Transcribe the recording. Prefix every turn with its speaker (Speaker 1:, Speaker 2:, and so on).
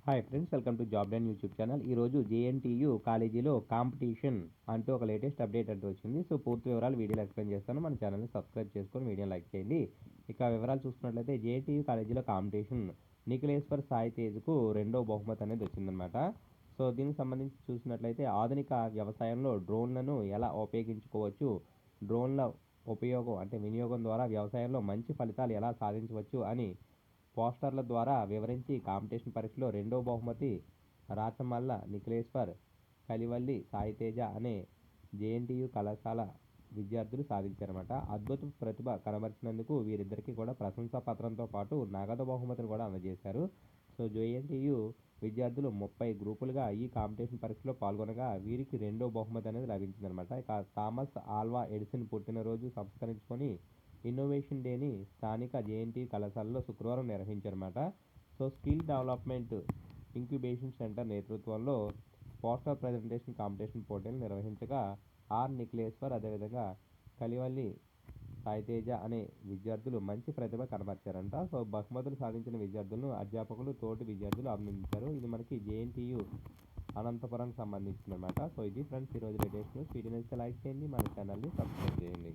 Speaker 1: Hi friends, welcome to job and YouTube channel. ఈరోజు JNTU కాలేజీలో competition అంటూ ఒక లేటెస్ట్ అప్డేట్ అంటూ వచ్చింది. సో పూర్తి వివరాలు వీడియోలో ఎక్స్ప్లెయిన్ చేస్తాను. మన ఛానల్ని సబ్స్క్రైబ్ చేసుకొని వీడియో లైక్ చేయండి. ఇక వివరాలు చూసుకున్నట్లయితే జేఎన్టీయూ కాలేజీలో కాంపిటీషన్ నిఖిలేశ్వర్ సాయి తేజ్కు రెండో బహుమతి అనేది వచ్చిందనమాట. సో దీనికి సంబంధించి చూసినట్లయితే ఆధునిక వ్యవసాయంలో డ్రోన్లను ఎలా ఉపయోగించుకోవచ్చు, డ్రోన్ల ఉపయోగం అంటే వినియోగం ద్వారా వ్యవసాయంలో మంచి ఫలితాలు ఎలా సాధించవచ్చు అని పోస్టర్ల ద్వారా వివరించి కాంపిటీషన్ పరీక్షలో రెండో బహుమతి రాచమల్ల నిఖిలేశ్వర్, కలివల్లి సాయితేజ అనే జేఎన్టీయూ కళాశాల విద్యార్థులు సాధించారన్నమాట. అద్భుత ప్రతిభ కనబరిచినందుకు వీరిద్దరికీ కూడా ప్రశంసా పత్రంతో పాటు నగదు బహుమతిని కూడా అందజేశారు. సో జేఎన్టీయూ విద్యార్థులు 30 గ్రూపులుగా ఈ కాంపిటీషన్ పరీక్షలో పాల్గొనగా వీరికి రెండో బహుమతి అనేది లభించిందనమాట. ఇక థామస్ ఆల్వా ఎడిసన్ పుట్టినరోజు సంస్కరించుకొని ఇన్నోవేషన్ డేని స్థానిక జేఎన్టీ కళాశాలలో శుక్రవారం నిర్వహించారన్నమాట. So skill development incubation centre నేతృత్వంలో పోస్టర్ ప్రజెంటేషన్ కాంపిటీషన్ పోటీలు నిర్వహించగా నిఖిలేశ్వర్ అదేవిధంగా కలివల్లి సాయితేజ అనే విద్యార్థులు మంచి ప్రతిభ కనబరిచారంట. సో బహుమతులు సాధించిన విద్యార్థులను అధ్యాపకులు, తోటి విద్యార్థులు అభినందించారు. ఇది మనకి జేఎన్టీయూ అనంతపురం సంబంధించిందన్నమాట. సో ఇది ఫ్రెండ్స్ ఈరోజు లేటెస్ట్ న్యూస్. వీడియో నచ్చితే లైక్ చేయండి, మన ఛానల్ని సబ్స్క్రైబ్ చేయండి.